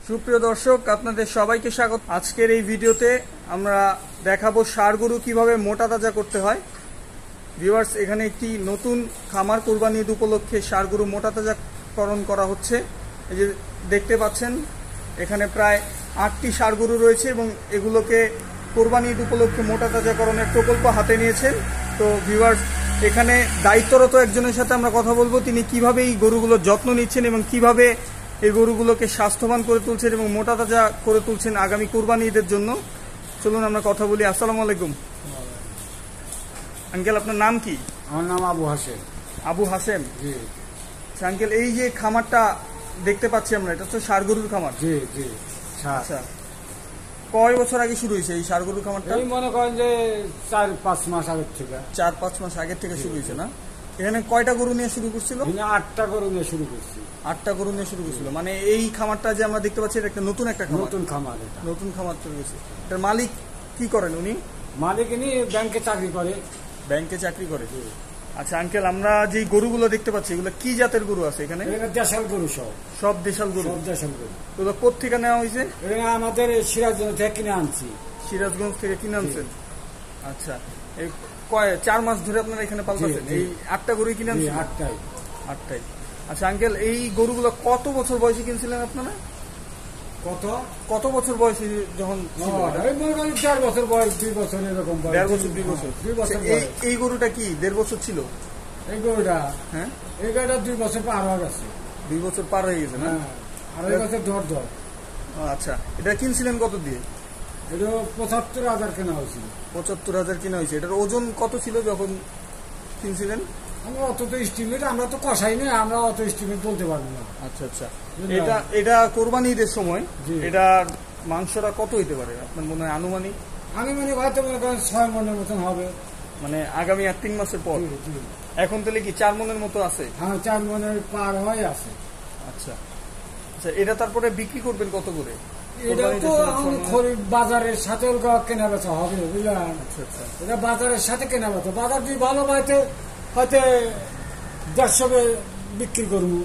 সুপ্রিয় দর্শক, আপনাদের সবাইকে স্বাগত। আজকের এই ভিডিওতে আমরা দেখাবো ষাঁড় গরু কিভাবে মোটা তাজা করতে হয়। ভিউয়ার্স, এখানে একটি নতুন খামার কোরবানি ঈদ উপলক্ষে ষাঁড় গরু মোটা তাজাকরণ করা হচ্ছে। এই যে দেখতে পাচ্ছেন, এখানে প্রায় 8টি ষাঁড় গরু রয়েছে এবং এগুলোকে কোরবানি ঈদ উপলক্ষে মোটা তাজাকরণের প্রকল্প হাতে নিয়েছেন। তো ভিউয়ার্স, এখানে দায়িত্বরত একজনের সাথে আমরা কথা বলবো, তিনি কিভাবে এই গরুগুলোর যত্ন নিচ্ছেন এবং কিভাবে এই গরুগুলোকে স্বাস্থ্যবান করে তুলছেন এবং মোটা তাজা করে তুলছেন আগামী কোরবানি ঈদের জন্য। চলুন আমরা কথা বলি। আসসালামু আলাইকুম আঙ্কেল, আপনার নাম কি? আমার নাম আবু হাসেম। আবু হাসেম, জি। আঙ্কেল, এই যে খামারটা দেখতে পাচ্ছি আমরা, এটা তো ষাঁড় গরুর খামার। জি জি। আচ্ছা, কয় বছর আগে শুরু হয়েছে এই ষাঁড় গরুর খামারটা? এই মনে করেন যে 4-5 মাস আগের থেকে। 4-5 মাস আগের থেকে শুরু হয়েছে না? এখানে কয়টা গরু নিয়ে শুরু করছিল? 8টা গরু নিয়ে শুরু করছি। 8টা গরু নিয়ে শুরু করছিল। মানে এই খামারটা যে আমরা দেখতে পাচ্ছি, এটা একটা নতুন খামার। নতুন খামার এটা। নতুন খামার তৈরি হয়েছে। এটার মালিক কি করেন উনি? মালিক ইনি ব্যাংকে চাকরি করে। ব্যাংকে চাকরি করে। আচ্ছা আঙ্কেল, আমরা যে গরুগুলো দেখতে পাচ্ছি, এগুলো কি জাতের গরু আছে এখানে? দেশাল গরু সব দেশাল গরু। সব দেশাল গরু। এগুলো কোথেকে নেওয়া হয়েছে? এটা আমাদের সিরাজগঞ্জ থেকে কিনে আনছি। সিরাজগঞ্জ থেকে কিনে আনছেন? আচ্ছা, এই 4 মাস ধরে আপনারা এখানে পালতেছেন? এই 8টা গরু কিনে আনছেন? 8টাই। আচ্ছা আঙ্কেল, এই গরুগুলো কত বছর বয়সে কিনছিলেন আপনারা? কত বছর বয়সে যখন? 4 বছর বয়স, 2 বছর এরকম। 1.5 বছর, 2 বছর। এই গরুটা কি 1.5 বছর ছিল? এই গরুটা, হ্যাঁ, এই গরুটা 2 বছর পার হয়ে গেছে। 2 বছর পার হয়ে গেছে না? আর এই বছর ধর। আচ্ছা, এটা কিনছিলেন কত দিয়ে? এটা 75,000 কেনা হয়েছিল। 75,000 কিনা হয়েছে। এটার ওজন কত ছিল যখন কিনছিলেন? আমরা অত তো এস্টিমেট, আমরা তো কষাই না, আমরা অত এস্টিমেট বলতে পারবো না। আচ্ছা আচ্ছা, এটা কোরবানি ঈদের সময় এটা মাংসটা কত হইতে পারে আপনার মনে হয় আনুমানিক? হয়তো মনে করেন 6 মনের মতন হবে। মানে আগামী 3 মাসের পর? এখন তাহলে কি 4 মনের মতো আছে? হ্যাঁ, 4 মনের পার হয়ে আছে। আচ্ছা আচ্ছা, এটা তারপরে বিক্রি করবেন কত করে? এটা তো বাজারের সাথে কেনা বেচা হবে, বুঝলেন? আচ্ছা আচ্ছা, এটা বাজারের সাথে কেনা বেচা। বাজার যদি ভালো পাইতে হয়তো 150 বিক্রি করবো।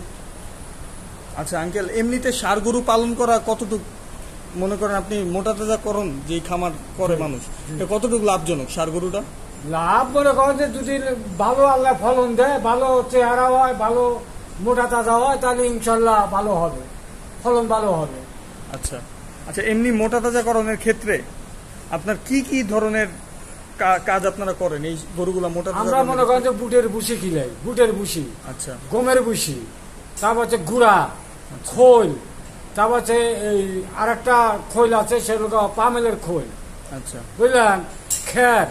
আচ্ছা আঙ্কেল, এমনিতে ষাঁড় গরু পালন করা কতটুকু মনে করেন আপনি মোটা তাজা করুন যে খামার করে মানুষ, কতটুকু লাভজনক ষাঁড় গরুটা? লাভ মনে করেন যে যদি ভালো আল্লাহ ফলন দেয়, ভালো চেহারা হয়, ভালো মোটা তাজা হয়, তাহলে ইনশাল্লাহ ভালো হবে, ফলন ভালো হবে। আচ্ছা আচ্ছা, এমনি মোটা তাজা করণের ক্ষেত্রে আপনার কি কি ধরনের কাজ আপনারা করেন এই গরুগুলা মোটা তাজা? আমরা মনে করেন যে বুটের ভুসি খিলাই, বুটের ভুসি, আচ্ছা, গমের ভুসি, তারপর হচ্ছে গুড়া, খোল, তারপর হচ্ছে এই আর একটা খোল আছে, সেগুলো পামেলের খোল। আচ্ছা, বুঝলেন? খের,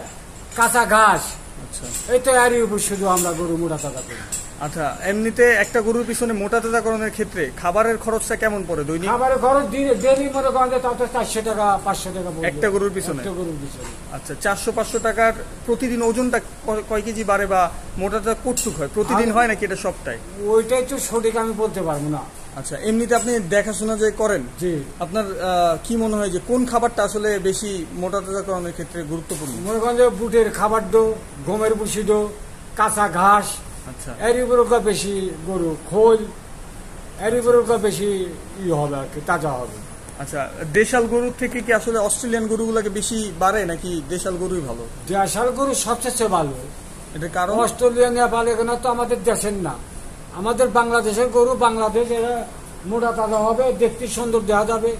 কাঁচা ঘাস। আচ্ছা, এই তো এরই উপর শুধু আমরা গরু মোটা তাজা করি। আচ্ছা, এমনিতে একটা গরুর পিছনে মোটা তাজা করণের ক্ষেত্রে খাবারের খরচটা কেমন পড়ে দৈনিক? খাবারের খরচ ডেলি মনে করেন যে তাতে 400 টাকা 500 টাকা একটা গরুর পিছনে? আচ্ছা, 400-500 টাকার প্রতিদিন ওজনটা কয় কেজি বাড়ে বা মোটা তাজা কতটুক হয়? প্রতিদিন হয় নাকি এটা সবটাই? ওইটাই তো সঠিক আমি বলতে পারবো না। আচ্ছা, এমনিতে আপনি দেখাশোনা যে করেন, জি, আপনার কি মনে হয় যে কোন খাবারটা আসলে বেশি মোটা তাজা করণের ক্ষেত্রে গুরুত্বপূর্ণ? মনে করেন যে বুটের খাবার দো, গমের ভুসি দো, কাঁচা ঘাস। আচ্ছা, এর উপর বেশি গরু খোল, এর উপর বেশি হবে আর কি, তাজা হবে। আচ্ছা, দেশাল গরুর থেকে কি আসলে অস্ট্রেলিয়ান গরুগুলোকে বেশি বাড়ে নাকি দেশাল গরুই ভালো? দেশাল গরু সবচেয়ে ভালো। এটা কারণ? অস্ট্রেলিয়ান পালে কেন তো আমাদের দেশের না, আমাদের বাংলাদেশের গরু। বাংলাদেশ এরা মোটা তাজা হবে, দেখতে সুন্দর দেখা যাবে,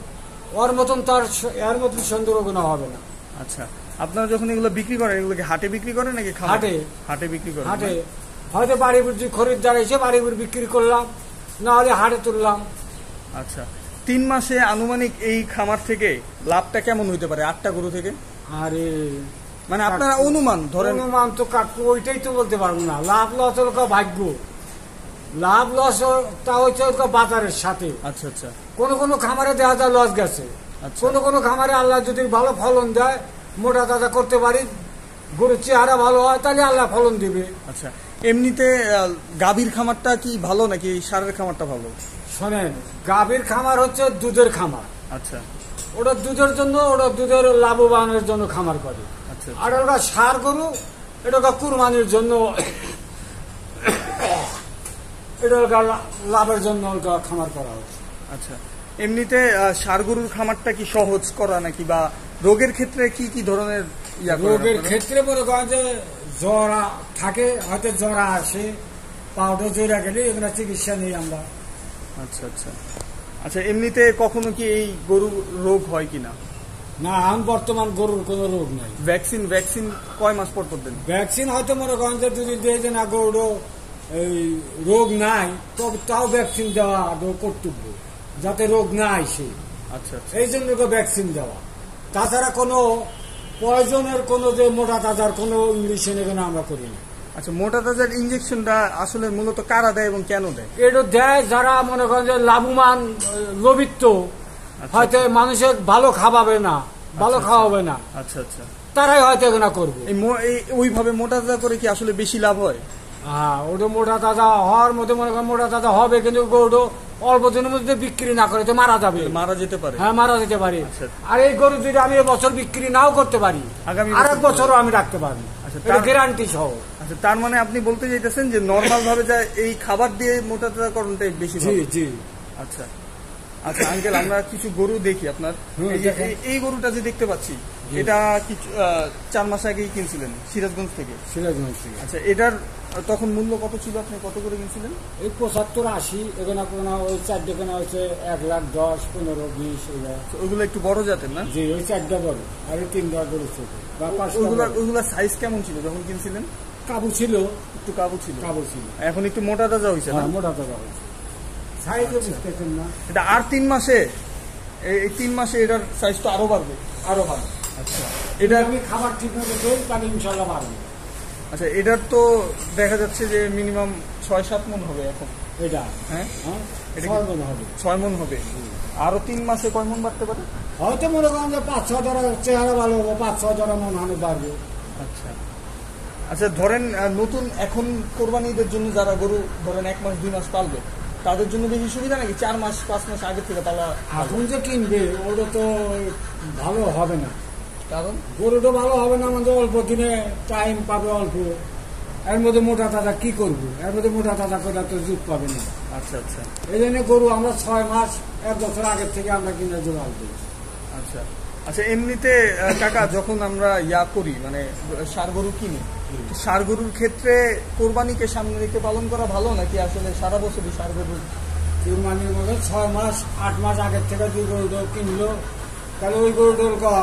ওর মতন তার এর মতন সুন্দর কোনো হবে না। আচ্ছা, আপনারা যখন এগুলো বিক্রি করেন, এগুলোকে হাটে বিক্রি করেন নাকি হাটে? হাটে বিক্রি করেন। হাটে হয়তো বাড়িপুর খরিদ্দার এসে বাড়িপুর বিক্রি করলাম, না হলে হাটে তুললাম। আচ্ছা, 3 মাসে আনুমানিক এই খামার থেকে লাভটা কেমন হইতে পারে 8টা গরু থেকে? আরে মানে আপনারা অনুমান ধরেন? অনুমান তো কাকু ওইটাই তো বলতে পারবো না। লাভ লস হলো ভাগ্য, লাভ লস তা হচ্ছে বাজারের সাথে। আচ্ছা আচ্ছা, কোন খামারে দেখা যায় লস গেছে, কোন খামারে আল্লাহ যদি ভালো ফলন দেয়, মোটা তাজা করতে পারি, গরুর চেহারা ভালো হয়, তাহলে আল্লাহ ফলন দিবে। আচ্ছা, এমনিতে গাভীর খামারটা কি ভালো নাকি ষাঁড়ের খামারটা ভালো? শোনেন, গাভীর খামার হচ্ছে দুধের খামার। আচ্ছা, ওটা দুধের জন্য, ওটা দুধের লাভবানের জন্য খামার করে। আচ্ছা, আর ওটা ষাঁড় গরু, এটা কুরবানির জন্য, এটা লাভের জন্য খামার করা হচ্ছে। আচ্ছা, এমনিতে ষাঁড় গরুর খামারটা কি সহজ করা নাকি, বা রোগের ক্ষেত্রে কি কি ধরনের রোগের ক্ষেত্রে মনে করেন যে জ্বর থাকে, হয়তো জ্বর আসে, পাউডার জোড়া গেলে এগুলো চিকিৎসা নেই আমরা। আচ্ছা আচ্ছা আচ্ছা, এমনিতে কখনো কি এই গরু রোগ হয় কিনা? না, এখন বর্তমান গরুর কোনো রোগ নাই। ভ্যাকসিন ভ্যাকসিন কয় মাস পর পর দেন? ভ্যাকসিন হয়তো মনে করেন যে যদি দিয়ে যে না গরু এই রোগ নাই, তবে তাও ভ্যাকসিন দেওয়া কর্তব্য, যাতে রোগ না আসে। আচ্ছা আচ্ছা এই জন্য ভ্যাকসিন দেওয়া। তাছাড়া কোনো পয়জনের কোনো যে মোটা তাজার কোনো ইঞ্জেকশন এখানে আমরা করি না। আচ্ছা, মোটা তাজার ইঞ্জেকশনটা আসলে মূলত কারা দেয় এবং কেন দেয়? এটা দেয় যারা মনে করেন যে লাভবান, লোভিত, হয়তো মানুষের ভালো খাওয়াবে না, ভালো খাওয়াবে না, আচ্ছা আচ্ছা, তারাই হয়তো এখানে করবে। ওইভাবে মোটা তাজা করে কি আসলে বেশি লাভ হয়? হ্যাঁ, ওটা মোটা তাজা হওয়ার মধ্যে মনে করেন মোটা তাজা হবে, কিন্তু গরু অল্প দিনের মধ্যে বিক্রি না করে তো মারা যাবে, মারা যেতে পারে। হ্যাঁ, মারা যেতে পারে। আচ্ছা। আর এই গরু যদি আমি এবছর বিক্রি নাও করতে পারি, আগামী আর এক বছরও আমি রাখতে পারি, আচ্ছা, এটা গ্যারান্টি সহ। আচ্ছা, তার মানে আপনি বলতে চাইতেছেন যে নরমাল ভাবে যা এই খাবার দিয়ে মোটা তাজা করণটাই বেশি জি ভালো? জি। আচ্ছা আচ্ছা আঙ্কেল, আমরা কিছু গরু দেখি আপনার। এই গরুটা যে দেখতে পাচ্ছি, এটা কিছু 4 মাস আগেই কিনছিলেন সিরাজগঞ্জ থেকে? সিরাজগঞ্জ থেকে। আচ্ছা, এটার তখন মূল্য কত ছিল, আপনি কত করে কিনছিলেন? এই 75-80, এখানে কোনো ওই চারটে কেনা হচ্ছে 1,10,000, 15, 20 এগুলো। ওইগুলো একটু বড় জাতের না? জি, ওই 4টা বড় আর এই 3টা বড় ছোট বা 5টা। ওইগুলা সাইজ কেমন ছিল যখন কিনছিলেন? কাবু ছিল, একটু কাবু ছিল। কাবু ছিল। এখন একটু মোটা তাজা হয়েছে না? হ্যাঁ, মোটা তাজা হয়েছে। সাইজও বুঝতেছেন না। এটা আর 3 মাসে, এই 3 মাসে এটার সাইজ তো আরো বাড়বে। আরো ভালো। আচ্ছা, এটা আমি খাবার ঠিক মতো দেই, তাহলে ইনশাল্লাহ বাড়বে। আচ্ছা, এটার তো দেখা যাচ্ছে যে মিনিমাম 6-7 মণ হবে এখন। এটা হ্যাঁ, হ্যাঁ, এটা 6 মণ হবে। 6 মণ হবে। আরো 3 মাসে কয় মণ বাড়তে পারে? হয়তো মনে করেন যে 5-6 ধরা চেহারা ভালো হবে, 5-6 ধরা মন হানি বাড়বে। আচ্ছা আচ্ছা, ধরেন নতুন এখন কোরবানিদের জন্য যারা গরু ধরেন 1 মাস 2 মাস পালবে, তাদের জন্য বেশি সুবিধা নাকি 4 মাস 5 মাস আগে থেকে পালা? এখন যে কিনবে ওটা তো ভালো হবে না, কারণ গরুটা ভালো হবে না, আমাদের অল্প দিনে টাইম পাবে অল্প, এর মধ্যে মোটা তাজা কি করবো, এর মধ্যে মোটা তাজা করে তো যুগ পাবে না। আচ্ছা আচ্ছা এই জন্য গরু আমরা 6 মাস 1 বছর আগের থেকে আমরা কিনে জোগাড় দিই। আচ্ছা আচ্ছা, এমনিতে কাকা যখন আমরা করি মানে ষাঁড় গরু কিনি, ষাঁড় গরুর ক্ষেত্রে কোরবানিকে সামনে রেখে পালন করা ভালো নাকি আসলে সারা বছরই ষাঁড় গরু? কুরবানির মধ্যে 6 মাস 8 মাস আগের থেকে যে গরুটা কিনলো, তাহলে ওই গরুটা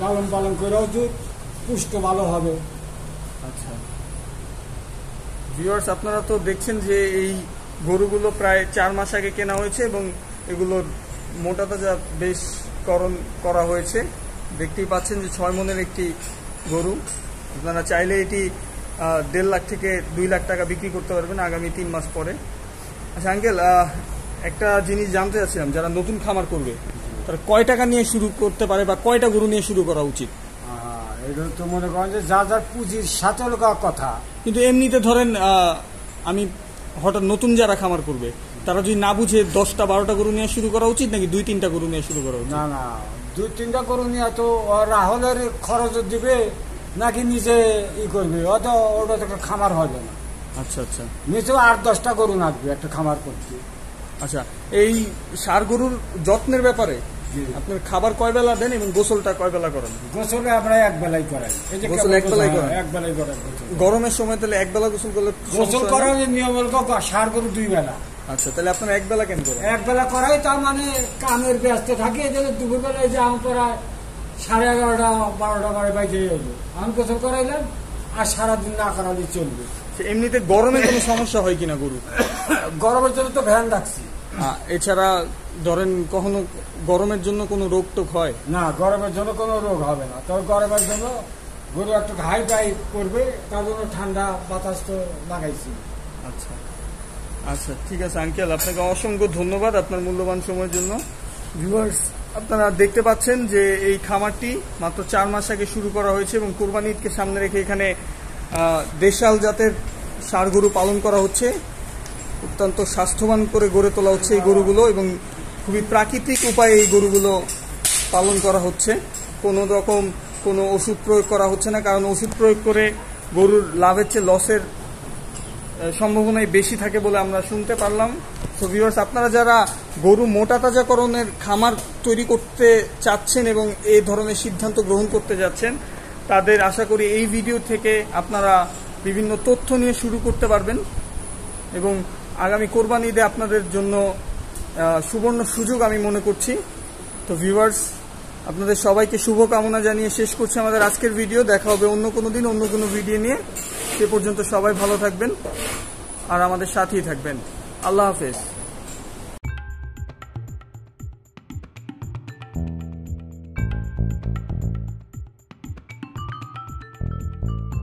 লালন পালন করেও যে পুষ্ট ভালো হবে। আচ্ছা ভিউয়ার্স, আপনারা তো দেখছেন যে এই গরুগুলো প্রায় 4 মাস আগে কেনা হয়েছে এবং এগুলোর মোটা তাজা বেশ করা হয়েছে। দেখতেই পাচ্ছেন যে 6 মণের একটি গরু। আপনারা চাইলে এটি 1.5 লাখ থেকে 2 লাখ টাকা বিক্রি করতে পারবেন আগামী 3 মাস পরে। আচ্ছা আঙ্কেল, একটা জিনিস জানতে চাচ্ছিলাম, যারা নতুন খামার করবে তারা কয় টাকা নিয়ে শুরু করতে পারে বা কয়টা গরু নিয়ে শুরু করা উচিত? এটা তো মনে করেন যে যার পুঁজির সাথে কথা, কিন্তু এমনিতে ধরেন আমি হঠাৎ নতুন যারা খামার করবে তারা যদি না বুঝে 10টা 12টা গরু নিয়ে শুরু করা উচিত নাকি 2-3টা গরু নিয়ে শুরু করা উচিত? না না, 2-3টা গরু নিয়ে তো রাহুলের খরচ দিবে নাকি নিজে করবে, অত ওটা তো খামার হবে না। আচ্ছা আচ্ছা, নিচেও 8-10টা গরু লাগবে একটা খামার করতে। আচ্ছা, এই ষাঁড় গরুর যত্নের ব্যাপারে আপনার খাবার কয় বেলা দেন এবং গোসলটা কয় বেলা করেন? গোসলে আমরা 1 বেলাই করাই। গোসল 1 বেলাই করেন? 1 বেলাই করাই। গরমের সময় তাহলে 1 বেলা গোসল করলে? গোসল করার নিয়ম হল ষাঁড় গরু 2 বেলা। আচ্ছা, তাহলে আপনার 1 বেলা কেন করেন? 1 বেলা করাই, তার মানে কামের ব্যস্ত থাকে, এই জন্য দুপুর বেলায় যে আমি প্রায় 11:30 12টা বাজে হলো আমি গোসল করাইলাম, আর সারাদিন না করালে চলবে। এমনিতে গরমে কোনো সমস্যা হয় কিনা গরু? গরমের জন্য তো ভ্যান রাখছি। এছাড়া ধরেন কখনো গরমের জন্য কোনো রোগ টোক হয় না? গরমের জন্য কোনো রোগ হবে না, তবে গরমের জন্য গরু একটু হাই টাই করবে, তার জন্য ঠান্ডা বাতাস তো লাগাইছি। আচ্ছা আচ্ছা, ঠিক আছে আঙ্কেল, আপনাকে অসংখ্য ধন্যবাদ আপনার মূল্যবান সময়ের জন্য। ভিউয়ার্স, আপনারা দেখতে পাচ্ছেন যে এই খামারটি মাত্র 4 মাস আগে শুরু করা হয়েছে এবং কোরবানি ঈদকে সামনে রেখে এখানে দেশাল জাতের ষাঁড় গরু পালন করা হচ্ছে। অত্যন্ত স্বাস্থ্যবান করে গড়ে তোলা হচ্ছে এই গরুগুলো এবং খুবই প্রাকৃতিক উপায়ে এই গরুগুলো পালন করা হচ্ছে। কোনো রকম কোনো ওষুধ প্রয়োগ করা হচ্ছে না, কারণ ওষুধ প্রয়োগ করে গরুর লাভের চেয়ে লসের সম্ভাবনাই বেশি থাকে বলে আমরা শুনতে পারলাম। তো ভিউয়ার্স, আপনারা যারা গরু মোটা তাজাকরণের খামার তৈরি করতে চাচ্ছেন এবং এই ধরনের সিদ্ধান্ত গ্রহণ করতে যাচ্ছেন, তাদের আশা করি এই ভিডিও থেকে আপনারা বিভিন্ন তথ্য নিয়ে শুরু করতে পারবেন এবং আগামী কোরবানি ঈদে আপনাদের জন্য সুবর্ণ সুযোগ আমি মনে করছি। তো ভিউয়ার্স, আপনাদের সবাইকে শুভকামনা জানিয়ে শেষ করছি আমাদের আজকের ভিডিও। দেখা হবে অন্য কোনো দিন অন্য কোনো ভিডিও নিয়ে। সে পর্যন্ত সবাই ভালো থাকবেন আর আমাদের সাথেই থাকবেন। আল্লাহ হাফেজ।